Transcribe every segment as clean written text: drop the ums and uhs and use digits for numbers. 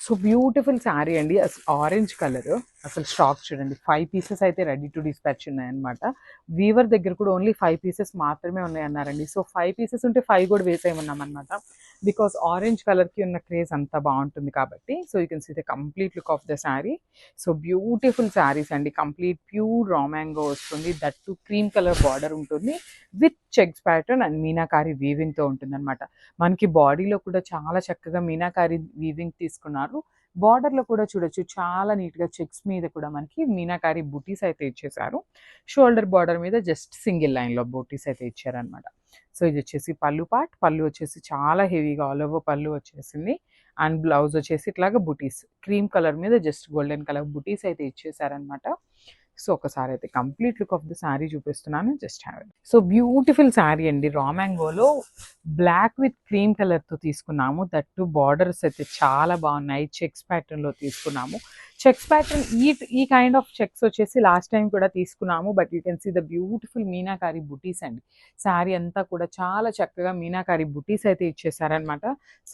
So beautiful sari అండి. Orange colour, అసలు stock చూడండి, 5 పీసెస్ అయితే రెడీ టు డిస్పాచ్ ఉన్నాయన్నమాట. వీవర్ దగ్గర కూడా ఓన్లీ 5 పీసెస్ మాత్రమే ఉన్నాయన్నారండి. సో 5 పీసెస్ ఉంటే 5 కూడా వేసేయమన్నాం అనమాట. బికాస్ ఆరెంజ్ కలర్కి ఉన్న క్రేజ్ అంత బాగుంటుంది కాబట్టి. So you can see the complete look of the sari. So beautiful saris అండి, కంప్లీట్ ప్యూర్ రా మ్యాంగో వస్తుంది. That to cream colour border ఉంటుంది with checks pattern and meenakari వీవింగ్తో ఉంటుంది అనమాట. మనకి బాడీలో కూడా చాలా చక్కగా మీనాకారి వీవింగ్ తీసుకున్నారు. బార్డర్లో కూడా చూడొచ్చు, చాలా నీట్గా చెక్స్ మీద కూడా మనకి మీనాకారి బూటీస్ అయితే ఇచ్చేసారు. షోల్డర్ బార్డర్ మీద జస్ట్ సింగిల్ లైన్లో బూటీస్ అయితే ఇచ్చారనమాట. సో ఇది వచ్చేసి పళ్ళు పార్ట్. పళ్ళు వచ్చేసి చాలా హెవీగా ఆల్ ఓవర్ పళ్ళు వచ్చేసింది. అండ్ బ్లౌజ్ వచ్చేసి ఇట్లాగా బూటీస్ క్రీమ్ కలర్ మీద జస్ట్ గోల్డెన్ కలర్ బూటీస్ అయితే ఇచ్చేసారనమాట. సో ఒకసారి అయితే complete look of the sari చూపిస్తున్నాను, just have it. So beautiful sari అండి, రా మ్యాంగోలో బ్లాక్ విత్ క్రీమ్ కలర్తో తీసుకున్నాము. దట్ టు బార్డర్స్ అయితే చాలా బాగున్నాయి. చెక్స్ ప్యాటర్న్లో తీసుకున్నాము. చెక్స్ ప్యాటర్న్ ఈ కైండ్ ఆఫ్ చెక్స్ వచ్చేసి లాస్ట్ టైం కూడా తీసుకున్నాము. But you can see the beautiful meenakari butis అండి. శారీ అంతా కూడా చాలా చక్కగా మీనాకారి బుటీస్ అయితే ఇచ్చేసారనమాట.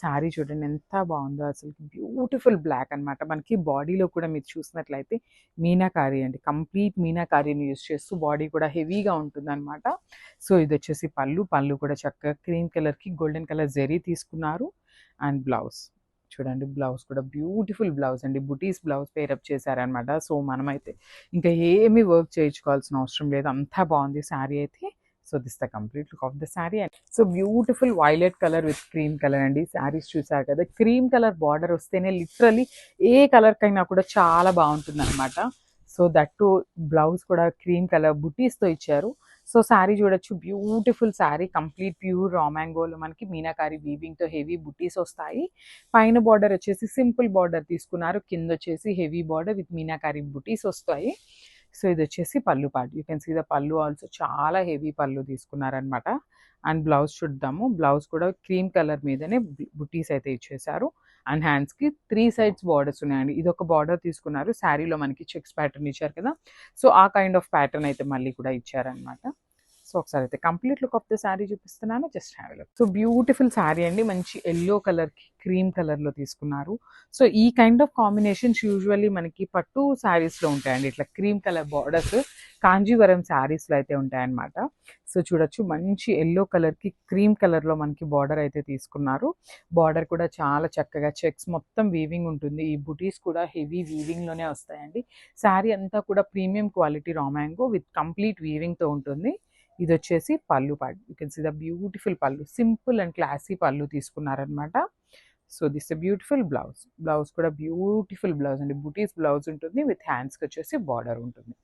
శారీ చూడండి ఎంత బాగుందో, అసలు బ్యూటిఫుల్ బ్లాక్ అనమాట. మనకి బాడీలో కూడా మీరు చూసినట్లయితే మీనాకారి అండి, కంప్లీట్ మీనాకారిని యూజ్ చేస్తూ బాడీ కూడా హెవీగా ఉంటుంది అనమాట. సో ఇది వచ్చేసి పళ్ళు. పళ్ళు కూడా చక్కగా క్రీమ్ కలర్కి గోల్డెన్ కలర్ జెరీ తీసుకున్నారు. అండ్ బ్లౌజ్ చూడండి, బ్లౌజ్ కూడా బ్యూటిఫుల్ బ్లౌజ్ అండి, బుటీస్ బ్లౌజ్ పేరప్ చేశారనమాట. సో మనమైతే ఇంకా ఏమీ వర్క్ చేయించుకోవాల్సిన అవసరం లేదు, అంతా బాగుంది శారీ అయితే. So this the complete look of the sari. And so beautiful violet colour with cream colour అండి. శారీస్ చూసారు కదా, క్రీమ్ కలర్ బార్డర్ వస్తేనే లిటరలీ ఏ కలర్ కైనా కూడా చాలా బాగుంటుంది అనమాట. సో దట్ టు బ్లౌజ్ కూడా క్రీమ్ కలర్ బుటీస్తో ఇచ్చారు. సో శారీ చూడొచ్చు, బ్యూటిఫుల్ శారీ, కంప్లీట్ ప్యూర్ రా మ్యాంగోలో మనకి మీనాకారి వీవింగ్తో హెవీ బుటీస్ వస్తాయి. పైన బార్డర్ వచ్చేసి సింపుల్ బార్డర్ తీసుకున్నారు, కింద వచ్చేసి హెవీ బార్డర్ విత్ మీనాకారి బుటీస్ వస్తాయి. సో ఇది వచ్చేసి పళ్ళు part. You can see the pallu also చాలా హెవీ పళ్ళు తీసుకున్నారనమాట. అండ్ బ్లౌజ్ చూద్దాము. బ్లౌజ్ కూడా క్రీమ్ కలర్ మీదనే బుటీస్ అయితే ఇచ్చేసారు. అండ్ హ్యాండ్స్కి 3 సైడ్స్ బార్డర్స్ ఉన్నాయండి. ఇది ఒక బార్డర్ తీసుకున్నారు, శారీలో మనకి చెక్స్ ప్యాటర్న్ ఇచ్చారు కదా, సో ఆ కైండ్ ఆఫ్ ప్యాటర్న్ అయితే మళ్ళీ కూడా ఇచ్చారనమాట. సో ఒకసారి అయితే complete look of the sari చూపిస్తున్నాను, just have a look. So beautiful sari అండి, మంచి ఎల్లో కలర్కి క్రీమ్ కలర్లో తీసుకున్నారు. సో ఈ కైండ్ ఆఫ్ కాంబినేషన్స్ యూజువల్లీ మనకి పట్టు శారీస్లో ఉంటాయండి, ఇట్లా క్రీమ్ కలర్ బార్డర్స్ కాంజీవరం శారీస్లో అయితే ఉంటాయన్నమాట. సో చూడొచ్చు, మంచి ఎల్లో కలర్కి క్రీమ్ కలర్లో మనకి బార్డర్ అయితే తీసుకున్నారు. బార్డర్ కూడా చాలా చక్కగా చెక్స్ మొత్తం వీవింగ్ ఉంటుంది. ఈ బుటీస్ కూడా హెవీ వీవింగ్లోనే వస్తాయండి. శారీ అంతా కూడా premium quality raw mango with complete వీవింగ్తో ఉంటుంది. ఇది వచ్చేసి పళ్ళు part. You can see the beautiful pallu, simple and classy pallu తీసుకున్నారనమాట. So this beautiful blouse. Blouse కూడా బ్యూటిఫుల్ బ్లౌజ్ అండి, బుటీస్ బ్లౌజ్ ఉంటుంది విత్ హ్యాండ్స్కి వచ్చేసి బార్డర్ ఉంటుంది.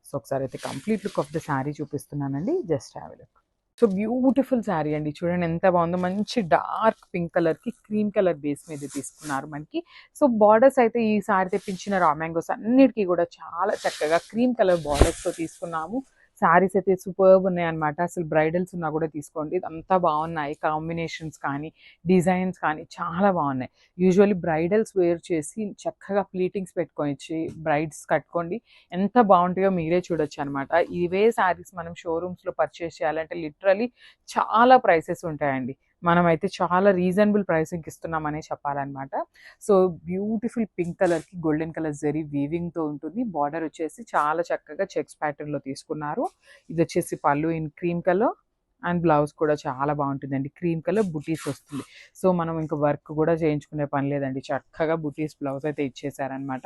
సో ఒకసారి అయితే complete look of the sari చూపిస్తున్నానండి, just have a look. So beautiful sari అండి, చూడండి ఎంత బాగుందో. మంచి డార్క్ పింక్ కలర్కి క్రీమ్ కలర్ బేస్ మీద తీసుకున్నారు మనకి. సో బార్డర్స్ అయితే ఈ శారీ తెప్పించిన రా మ్యాంగోస్ అన్నిటికీ కూడా చాలా చక్కగా క్రీమ్ కలర్ బార్డర్స్తో తీసుకున్నాము. శారీస్ అయితే సూపర్బ్ ఉన్నాయన్నమాట. అసలు బ్రైడల్స్ ఉన్నా కూడా తీసుకోండి, అంతా బాగున్నాయి. కాంబినేషన్స్ కానీ డిజైన్స్ కానీ చాలా బాగున్నాయి. యూజువల్లీ బ్రైడల్స్ వేర్ చేసి చక్కగా ప్లీటింగ్స్ పెట్టుకొని బ్రైడ్స్ కట్టుకోండి, ఎంత బాగుంటాయో మీరే చూడొచ్చు అనమాట. ఇవే శారీస్ మనం షోరూమ్స్లో పర్చేస్ చేయాలంటే లిటరలీ చాలా ప్రైసెస్ ఉంటాయండి. మనమైతే చాలా రీజనబుల్ ప్రైసింగ్కి ఇస్తున్నామనే చెప్పాలన్నమాట. సో బ్యూటిఫుల్ పింక్ కలర్కి గోల్డెన్ కలర్ జరీ వీవింగ్తో ఉంటుంది. బార్డర్ వచ్చేసి చాలా చక్కగా చెక్స్ ప్యాటర్న్లో తీసుకున్నారు. ఇది వచ్చేసి పళ్ళు in cream colour. And blouse కూడా చాలా బాగుంటుందండి, క్రీమ్ కలర్ బుటీస్ వస్తుంది. సో మనం ఇంకా వర్క్ కూడా చేయించుకునే పని లేదండి, చక్కగా బుటీస్ బ్లౌజ్ అయితే ఇచ్చేసారనమాట.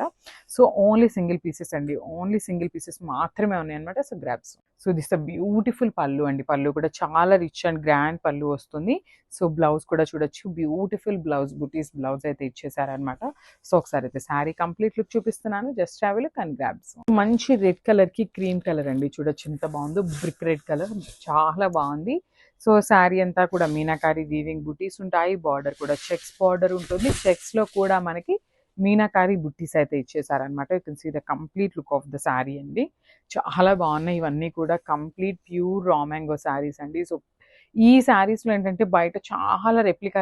సో ఓన్లీ సింగిల్ పీసెస్ అండి, ఓన్లీ సింగిల్ పీసెస్ మాత్రమే ఉన్నాయన్నమాట. So grabs. So this the beautiful పళ్ళు అండి, పళ్ళు కూడా చాలా రిచ్ అండ్ గ్రాండ్ పళ్ళు వస్తుంది. సో బ్లౌజ్ కూడా చూడొచ్చు, బ్యూటిఫుల్ బ్లౌజ్ బుటీస్ బ్లౌజ్ అయితే ఇచ్చేసారనమాట. సో ఒకసారి అయితే శారీ కంప్లీట్ లుక్ చూపిస్తున్నాను, just have a look and grabs. మంచి రెడ్ కలర్కి క్రీమ్ కలర్ అండి, చూడొచ్చు ఎంత బాగుందో. బ్రిక్ రెడ్ కలర్ చాలా బాగుంది. సో శారీ అంతా కూడా మీనాకారి వీవింగ్ బుటీస్ ఉంటాయి. బార్డర్ కూడా చెక్స్ బార్డర్ ఉంటుంది. చెక్స్లో కూడా మనకి మీనాకారి బుట్టీస్ అయితే ఇచ్చేసారనమాట. You can see the complete look of the sari అండి, చాలా బాగున్నాయి. ఇవన్నీ కూడా complete pure raw mango saris అండి. సో ఈ శారీస్లో ఏంటంటే బయట చాలా రెప్లికా